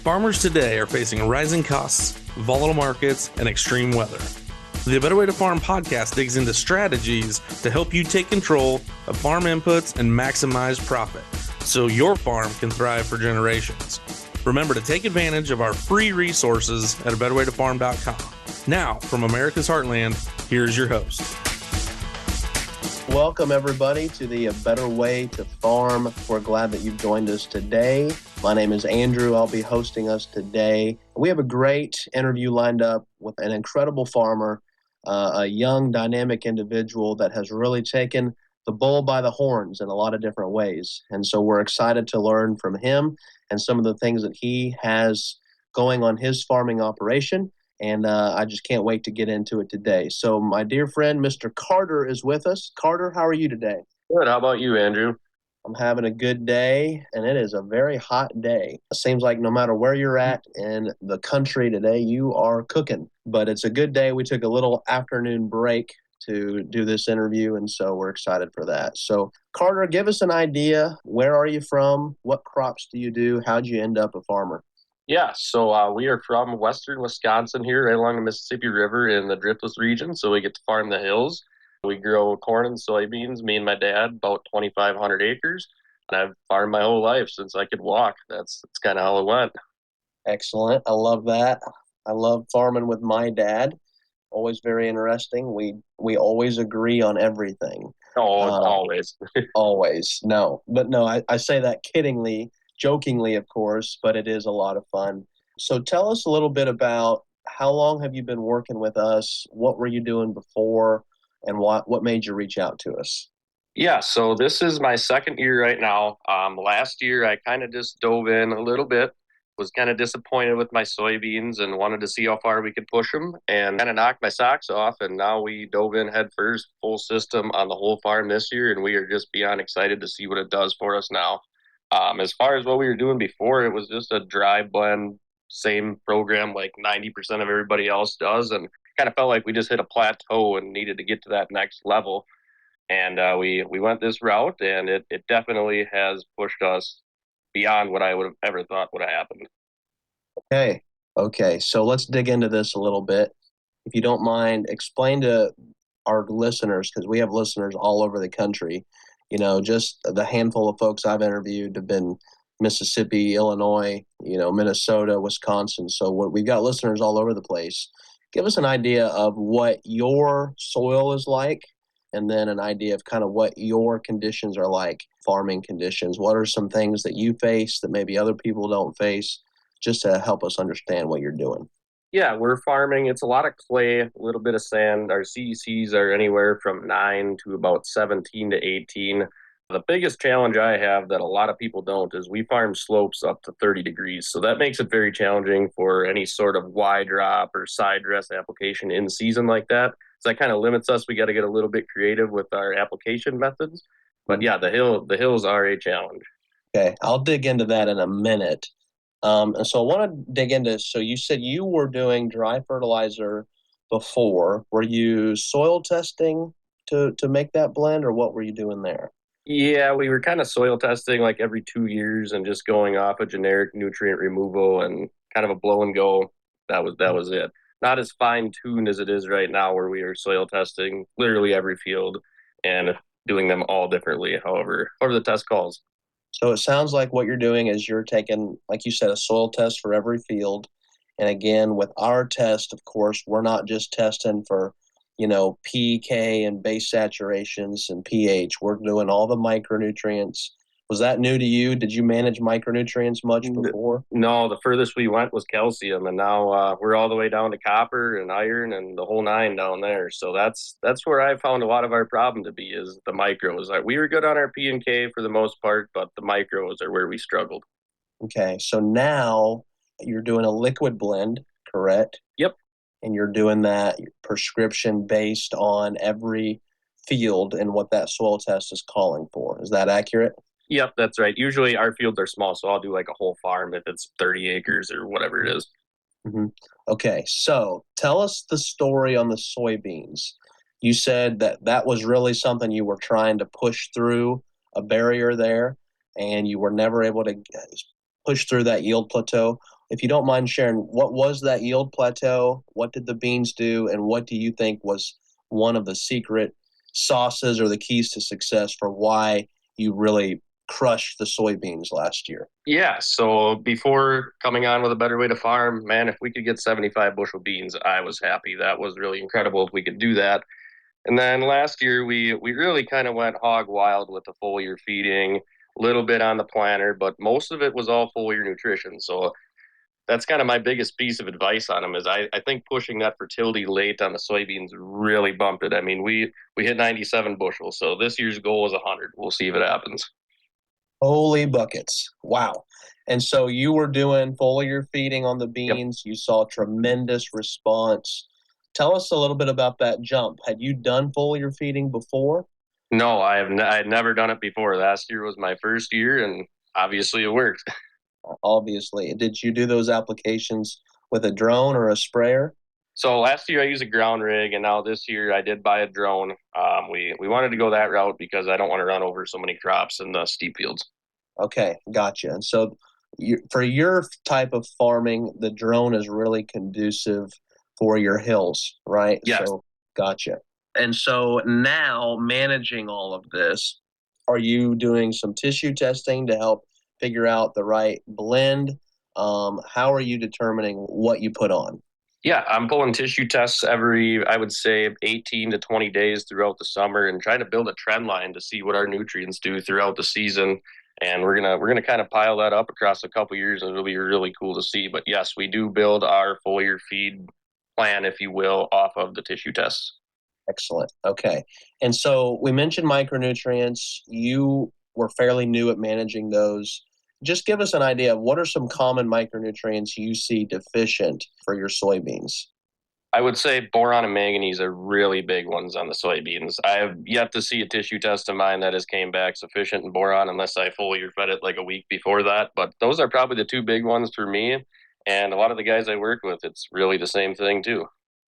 Farmers today are facing rising costs, volatile markets, and extreme weather. The A Better Way to Farm podcast digs into strategies to help you take control of farm inputs and maximize profit so your farm can thrive for generations. Remember to take advantage of our free resources at abetterwaytofarm.com. Now, from America's Heartland, here's your host. Welcome, everybody, to the A Better Way to Farm. We're glad that you've joined us today. My name is Andrew. I'll be hosting us today. We have a great interview lined up with an incredible farmer, a young, dynamic individual that has really taken the bull by the horns in a lot of different ways. And so we're excited to learn from him and some of the things that he has going on his farming operation. And I just can't wait to get into it today. So my dear friend, Mr. Carter, is with us. Carter, how are you today? Good. How about you, Andrew? I'm having a good day, and it is a very hot day. It seems like no matter where you're at in the country today, you are cooking. But it's a good day. We took a little afternoon break to do this interview, and so we're excited for that. So, Carter, give us an idea. Where are you from? What crops do you do? How'd you end up a farmer? Yeah, so we are from western Wisconsin here, right along the Mississippi River in the driftless region, so we get to farm the hills. We grow corn and soybeans, me and my dad, about 2,500 acres, and I've farmed my whole life since I could walk. That's kind of how it went. Excellent. I love that. I love farming with my dad. Always very interesting. We always agree on everything. Oh, always. Always. No, I say that kiddingly, jokingly, of course, but it is a lot of fun. So tell us a little bit about how long have you been working with us? What were you doing before? And what made you reach out to us? Yeah, so this is my second year right now. Last year, I kind of just dove in a little bit, was kind of disappointed with my soybeans and wanted to see how far we could push them and kind of knocked my socks off. And now we dove in head first, full system on the whole farm this year. And we are just beyond excited to see what it does for us now. As far as what we were doing before, it was just a dry blend, same program like 90% of everybody else does. And kind of felt like we just hit a plateau and needed to get to that next level. And we went this route, and it definitely has pushed us beyond what I would have ever thought would have happened. Okay. So let's dig into this a little bit. If you don't mind, explain to our listeners, because we have listeners all over the country. You know, just the handful of folks I've interviewed have been Mississippi, Illinois, Minnesota, Wisconsin. So we've got listeners all over the place. Give us an idea of what your soil is like, and then an idea of kind of what your conditions are like, farming conditions. What are some things that you face that maybe other people don't face, just to help us understand what you're doing? Yeah, we're farming. It's a lot of clay, a little bit of sand. Our CECs are anywhere from 9 to about 17 to 18. The biggest challenge I have that a lot of people don't is we farm slopes up to 30 degrees. So that makes it very challenging for any sort of wide drop or side dress application in season like that. So that kind of limits us. We got to get a little bit creative with our application methods. But yeah, the hills are a challenge. Okay, I'll dig into that in a minute. And so I want to dig into, so you said you were doing dry fertilizer before. Were you soil testing to make that blend, or what were you doing there? Yeah, we were kind of soil testing like every 2 years and just going off a generic nutrient removal and kind of a blow and go. That was it. Not as fine tuned as it is right now, where we are soil testing literally every field and doing them all differently, however the test calls. So it sounds like what you're doing is you're taking, like you said, a soil test for every field. And again, with our test, of course, we're not just testing for pK and base saturations and pH. We're doing all the micronutrients. Was that new to you? Did you manage micronutrients much before? No, the furthest we went was calcium, and now we're all the way down to copper and iron and the whole nine down there. So that's where I found a lot of our problem to be, is the micros. We were good on our P and K for the most part, but the micros are where we struggled. Okay, so now you're doing a liquid blend, correct? Yep. And you're doing that prescription based on every field and what that soil test is calling for. Is that accurate? Yep, that's right. Usually our fields are small, so I'll do like a whole farm if it's 30 acres or whatever it is. Mm-hmm. Okay, so tell us the story on the soybeans. You said that was really something you were trying to push through, a barrier there, and you were never able to push through that yield plateau. if you don't mind sharing, what was that yield plateau? What did the beans do? And what do you think was one of the secret sauces or the keys to success for why you really crushed the soybeans last year? Yeah, so before coming on with a better way to farm, man, if we could get 75 bushel beans, I was happy. That was really incredible if we could do that. And then last year we really kind of went hog wild with the foliar feeding, a little bit on the planter, but most of it was all foliar nutrition. So that's kind of my biggest piece of advice on them is I think pushing that fertility late on the soybeans really bumped it. I mean, we hit 97 bushels, so this year's goal is 100. We'll see if it happens. Holy buckets. Wow. And so you were doing foliar feeding on the beans. Yep. You saw tremendous response. Tell us a little bit about that jump. Had you done foliar feeding before? No, I had never done it before. Last year was my first year, and obviously it worked. Obviously. Did you do those applications with a drone or a sprayer? So last year I used a ground rig, and now this year I did buy a drone. We wanted to go that route because I don't want to run over so many crops in the steep fields. Okay, gotcha. And so for your type of farming, the drone is really conducive for your hills, right? Yes. So, gotcha. And so now managing all of this, are you doing some tissue testing to help figure out the right blend? How are you determining what you put on? Yeah, I'm pulling tissue tests every, I would say, 18 to 20 days throughout the summer and trying to build a trend line to see what our nutrients do throughout the season. And we're gonna kind of pile that up across a couple of years, and it'll be really cool to see. But yes, we do build our foliar feed plan, if you will, off of the tissue tests. Excellent. Okay. And so we mentioned micronutrients. You were fairly new at managing those. Just give us an idea of what are some common micronutrients you see deficient for your soybeans? I would say boron and manganese are really big ones on the soybeans. I have yet to see a tissue test of mine that has came back sufficient in boron unless I foliar fed it like a week before that. But those are probably the two big ones for me. And a lot of the guys I work with, it's really the same thing too.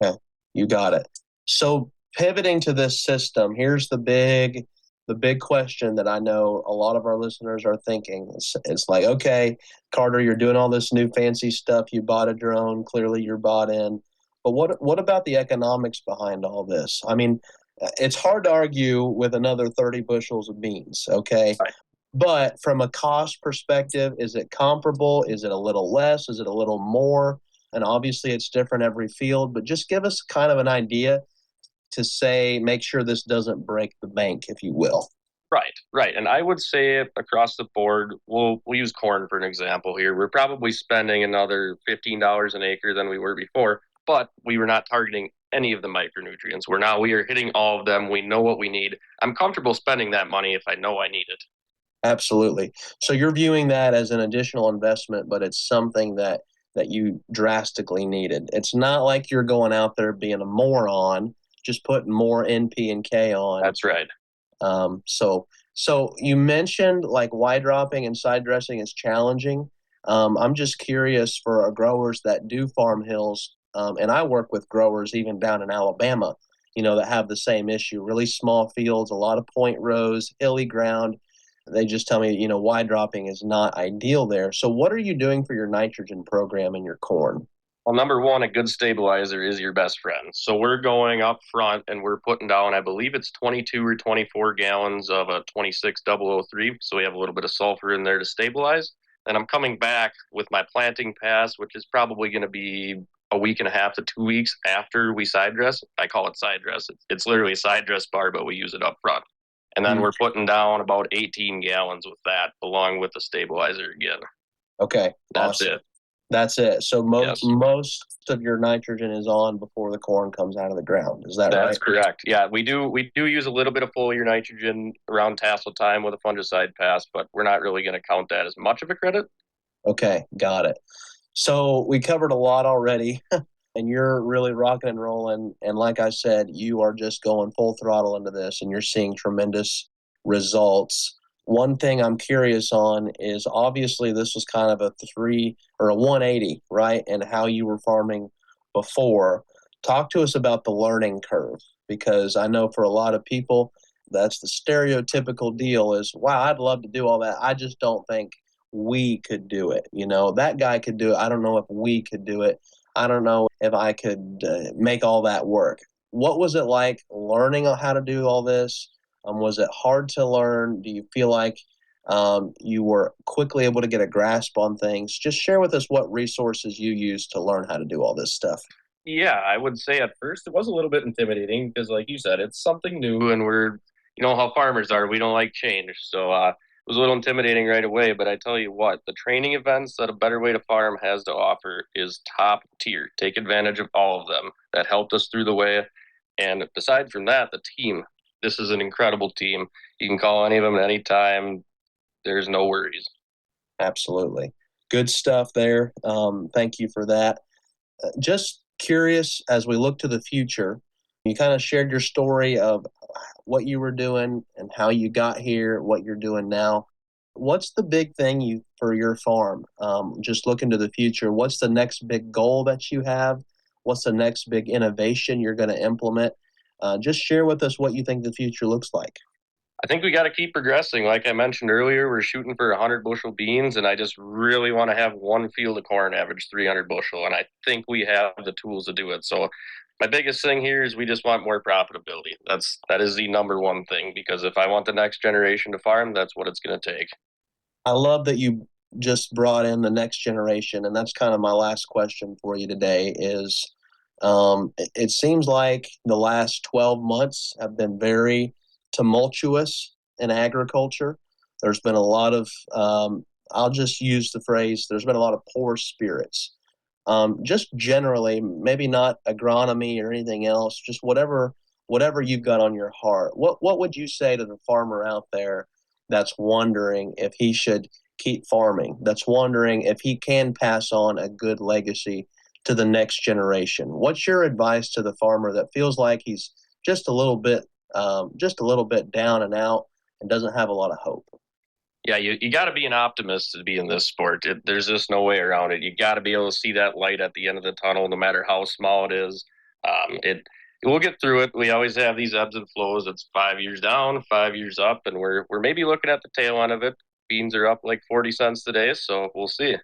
Yeah, you got it. So pivoting to this system, here's the big question that I know a lot of our listeners are thinking. It's like, okay, Carter, you're doing all this new fancy stuff. You bought a drone. Clearly you're bought in. But what about the economics behind all this? I mean, it's hard to argue with another 30 bushels of beans, okay? Right. But from a cost perspective, is it comparable? Is it a little less? Is it a little more? And obviously it's different every field, but just give us kind of an idea to say, make sure this doesn't break the bank, if you will. Right. And I would say across the board, we'll use corn for an example here. We're probably spending another $15 an acre than we were before, but we were not targeting any of the micronutrients. We are hitting all of them. We know what we need. I'm comfortable spending that money if I know I need it. Absolutely. So you're viewing that as an additional investment, but it's something that you drastically needed. It's not like you're going out there being a moron, just putting more NP and K on. That's right. So you mentioned like wide dropping and side dressing is challenging. I'm just curious for growers that do farm hills, and I work with growers even down in Alabama, that have the same issue, really small fields, a lot of point rows, hilly ground. They just tell me, wide dropping is not ideal there. So what are you doing for your nitrogen program in your corn? Well, number one, a good stabilizer is your best friend. So we're going up front and we're putting down, I believe it's 22 or 24 gallons of a 26003. So we have a little bit of sulfur in there to stabilize. And I'm coming back with my planting pass, which is probably going to be a week and a half to 2 weeks after we side dress. I call it side dress. It's literally a side dress bar, but we use it up front. And then we're putting down about 18 gallons with that, along with the stabilizer again. Okay. That's awesome. it. That's it. So most of your nitrogen is on before the corn comes out of the ground. Is that right? That's correct. Yeah, we do use a little bit of foliar nitrogen around tassel time with a fungicide pass, but we're not really going to count that as much of a credit. Okay, got it. So we covered a lot already, and you're really rocking and rolling. And like I said, you are just going full throttle into this, and you're seeing tremendous results. One thing I'm curious on is obviously this was kind of a 180, right? And how you were farming before. Talk to us about the learning curve, because I know for a lot of people, that's the stereotypical deal is, wow, I'd love to do all that. I just don't think we could do it. That guy could do it. I don't know if we could do it. I don't know if I could make all that work. What was it like learning how to do all this? Was it hard to learn? Do you feel like you were quickly able to get a grasp on things? Just share with us what resources you used to learn how to do all this stuff. Yeah, I would say at first it was a little bit intimidating because, like you said, it's something new, and you know how farmers are. We don't like change, so it was a little intimidating right away. But I tell you what, the training events that A Better Way to Farm has to offer is top tier. Take advantage of all of them. That helped us through the way. And aside from that, the team. This is an incredible team. You can call any of them at any time. There's no worries. Absolutely. Good stuff there. Thank you for that. Just curious, as we look to the future, you kind of shared your story of what you were doing and how you got here, what you're doing now. What's the big thing for your farm? Just looking to the future, what's the next big goal that you have? What's the next big innovation you're going to implement? Just share with us what you think the future looks like. I think we got to keep progressing. Like I mentioned earlier, we're shooting for 100 bushel beans, and I just really want to have one field of corn average 300 bushel, and I think we have the tools to do it. So my biggest thing here is we just want more profitability. That is the number one thing, because if I want the next generation to farm, that's what it's going to take. I love that you just brought in the next generation, and that's kind of my last question for you today is it seems like the last 12 months have been very tumultuous in agriculture. There's been a lot of, I'll just use the phrase, there's been a lot of poor spirits. Just generally, maybe not agronomy or anything else, just whatever you've got on your heart. What would you say to the farmer out there that's wondering if he should keep farming, that's wondering if he can pass on a good legacy to the next generation? What's your advice to the farmer that feels like he's just a little bit down and out and doesn't have a lot of hope? Yeah, you got to be an optimist to be in this sport. There's just no way around it. You got to be able to see that light at the end of the tunnel, no matter how small it is. We'll get through it. We always have these ebbs and flows. It's 5 years down, 5 years up, and we're maybe looking at the tail end of it. Beans are up like 40 cents today, so we'll see.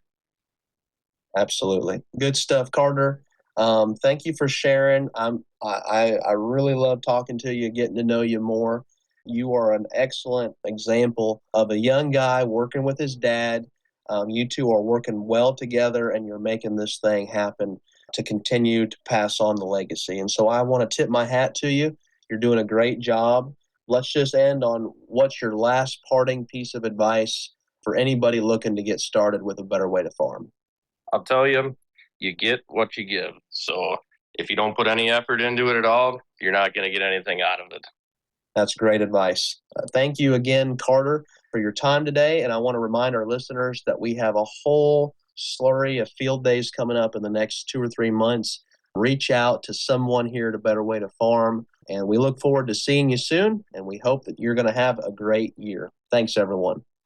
Absolutely. Good stuff, Carter. Thank you for sharing. I really love talking to you, getting to know you more. You are an excellent example of a young guy working with his dad. You two are working well together, and you're making this thing happen to continue to pass on the legacy. And so I want to tip my hat to you. You're doing a great job. Let's just end on what's your last parting piece of advice for anybody looking to get started with A Better Way to Farm. I'll tell you, you get what you give. So if you don't put any effort into it at all, you're not going to get anything out of it. That's great advice. Thank you again, Carter, for your time today. And I want to remind our listeners that we have a whole slurry of field days coming up in the next 2 or 3 months. Reach out to someone here at A Better Way to Farm. And we look forward to seeing you soon. And we hope that you're going to have a great year. Thanks, everyone.